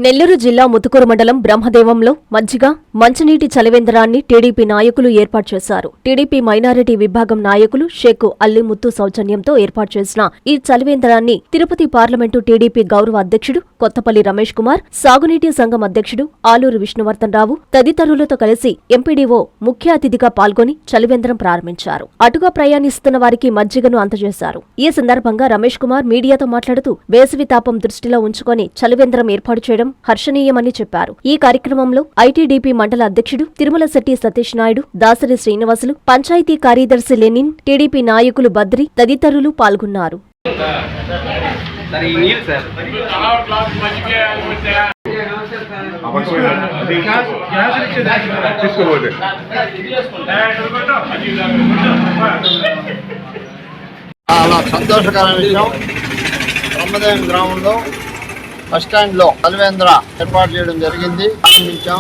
నెల్లూరు జిల్లా ముతుకూరు మండలం బ్రహ్మదేవంలో మజ్జిగ, మంచినీటి చలివేంద్రాన్ని టీడీపీ నాయకులు ఏర్పాటు చేశారు. టీడీపీ మైనారిటీ విభాగం నాయకులు షేక్ అల్లిముత్తు సౌజన్యంతో ఏర్పాటు చేసిన ఈ చలివేంద్రాన్ని తిరుపతి పార్లమెంటు టీడీపీ గౌరవ అధ్యక్షుడు కొత్తపల్లి రమేష్ కుమార్, సాగునీటి సంఘం అధ్యక్షుడు ఆలూరు విష్ణువర్ధన్ రావు తదితరులతో కలిసి ఎంపీడీఓ ముఖ్య అతిథిగా పాల్గొని చలివేంద్రం ప్రారంభించారు. అటుగా ప్రయాణిస్తున్న వారికి మజ్జిగను అందజేశారు. ఈ సందర్భంగా రమేష్ కుమార్ మీడియాతో మాట్లాడుతూ వేసవి తాపం దృష్టిలో ఉంచుకొని చలివేంద్రం ఏర్పాటు చేయడం హర్షణీయమని చెప్పారు. ఈ కార్యక్రమంలో ఐటీడీపీ మండల అధ్యక్షుడు తిరుమలశెట్టి సతీష్ నాయుడు, దాసరి శ్రీనివాసులు, పంచాయతీ కార్యదర్శి లెనిన్, టీడీపీ నాయకులు బద్రి తదితరులు పాల్గొన్నారు. చాలా సంతోషకరమైన విషయం. బ్రహ్మదేవం గ్రామంలో బస్టాండ్లో చలివేంద్ర ఏర్పాటు చేయడం జరిగింది, ప్రారంభించాం.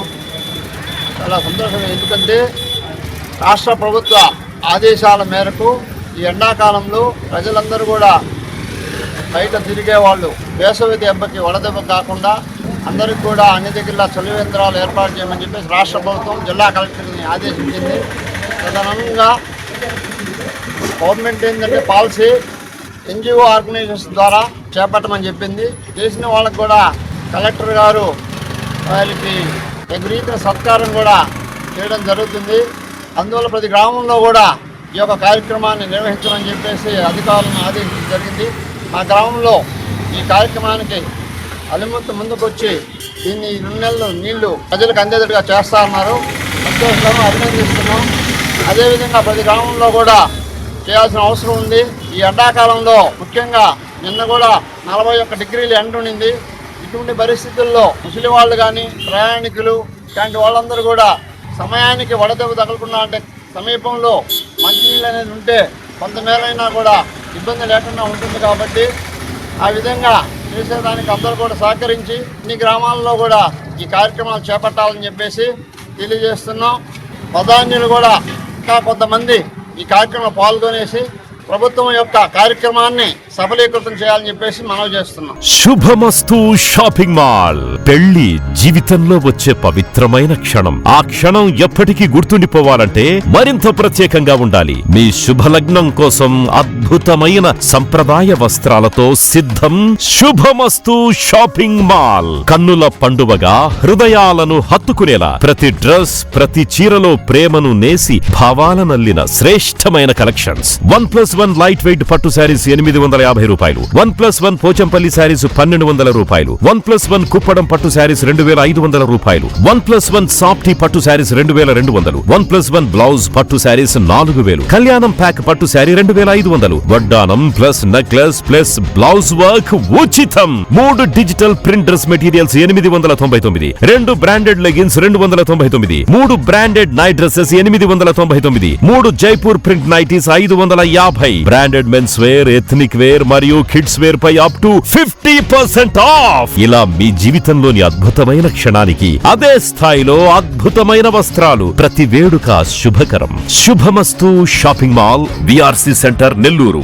చాలా సంతోషంగా, ఎందుకంటే రాష్ట్ర ప్రభుత్వ ఆదేశాల మేరకు ఈ ఎండాకాలంలో ప్రజలందరూ కూడా బయట తిరిగే వాళ్ళు వేసవి దెబ్బకి వడదెబ్బ కాకుండా అందరికి కూడా అన్ని దగ్గర చలివేంద్రాలు ఏర్పాటు చేయమని చెప్పేసి రాష్ట్ర ప్రభుత్వం జిల్లా కలెక్టర్ని ఆదేశించింది. ప్రధానంగా గవర్నమెంట్ ఏంటంటే పాలసీ ఎన్జిఓ ఆర్గనైజేషన్ ద్వారా చేపట్టమని చెప్పింది. చేసిన వాళ్ళకు కూడా కలెక్టర్ గారు వాళ్ళకి రీతిన సత్కారం కూడా చేయడం జరుగుతుంది. అందువల్ల ప్రతి గ్రామంలో కూడా ఈ యొక్క కార్యక్రమాన్ని నిర్వహించమని చెప్పేసి అధికారులను ఆదేశించడం జరిగింది. మా గ్రామంలో ఈ కార్యక్రమానికి అలిముత్తు ముందుకొచ్చి దీన్ని 2 నెలలు నీళ్లు ప్రజలకు అందేటట్టుగా చేస్తా ఉన్నారు. సంతోషంగా అభినందిస్తున్నాం. అదేవిధంగా ప్రతి గ్రామంలో కూడా చేయాల్సిన అవసరం ఉంది. ఈ ఎండాకాలంలో ముఖ్యంగా నిన్న కూడా 41 డిగ్రీలు ఎండ ఉండింది. ఇటువంటి పరిస్థితుల్లో ముసలి వాళ్ళు కానీ ప్రయాణికులు ఇలాంటి వాళ్ళందరూ కూడా సమయానికి వడదెబ్బ తగలకుండా, అంటే సమీపంలో మంచినీళ్ళు అనేది ఉంటే కొంతమేరైనా కూడా ఇబ్బంది లేకుండా ఉంటుంది. కాబట్టి ఆ విధంగా చేసేదానికి అందరూ కూడా సహకరించి అన్ని గ్రామాల్లో కూడా ఈ కార్యక్రమాలు చేపట్టాలని చెప్పేసి తెలియజేస్తున్నాం. ప్రధానులు కూడా ఇంకా కొంతమంది ఈ కార్యక్రమంలో పాల్గొనేసి ప్రభుత్వం యొక్క కార్యక్రమాన్ని సఫలీకృతం చేయాలని చెప్పేసి మనవి చేస్తున్నాం. శుభమస్తు షాపింగ్ మాల్. పెళ్లి జీవితంలో వచ్చే పవిత్రమైన క్షణం. ఆ క్షణం ఎప్పటికీ గుర్తుండిపోవాలంటే మరింత ప్రత్యేకంగా ఉండాలి. మీ శుభలగ్నం కోసం అద్భుతమైన సంప్రదాయ వస్త్రాలతో సిద్ధం శుభమస్తు షాపింగ్ మాల్. కన్నుల పండువగా హృదయాలను హత్తుకునేలా ప్రతి డ్రెస్, ప్రతి చీరలో ప్రేమను నేసి భావాలనల్లిన శ్రేష్టమైన కలెక్షన్స్. 1+1 లైట్ వెయిట్ పట్టు శారీస్ 850 రూపాయలు, 1+1 పోచంపల్లి శారీస్ 1200 రూపాయలు, 1+1 కుప్పడం పట్టు శారీస్ 2500 రూపాయలు, 1+1 సాఫ్టీ పట్టు శారీస్ 2200, 1+1 బ్లౌజ్ పట్టు శారీస్ 4000, కళ్యాణం ప్యాక్ పట్టు శారీ 2500, వడ్డానం plus necklace plus blouse work ఉచితం. 3 digital print dress materials 899, 2 branded leggings 299, 3 branded night dresses 899, 3 Jaipur print nighties 550, branded men's wear, ethnic wear మరియు కిడ్స్ వేర్ పై అప్ టు 50% ఆఫ్. ఇలా మీ జీవితంలోని అద్భుతమైన క్షణానికి అదే స్థాయిలో అద్భుతమైన వస్త్రాలు. ప్రతి వేడుక శుభకరం. శుభమస్తు shopping mall, VRC centre, Nellore.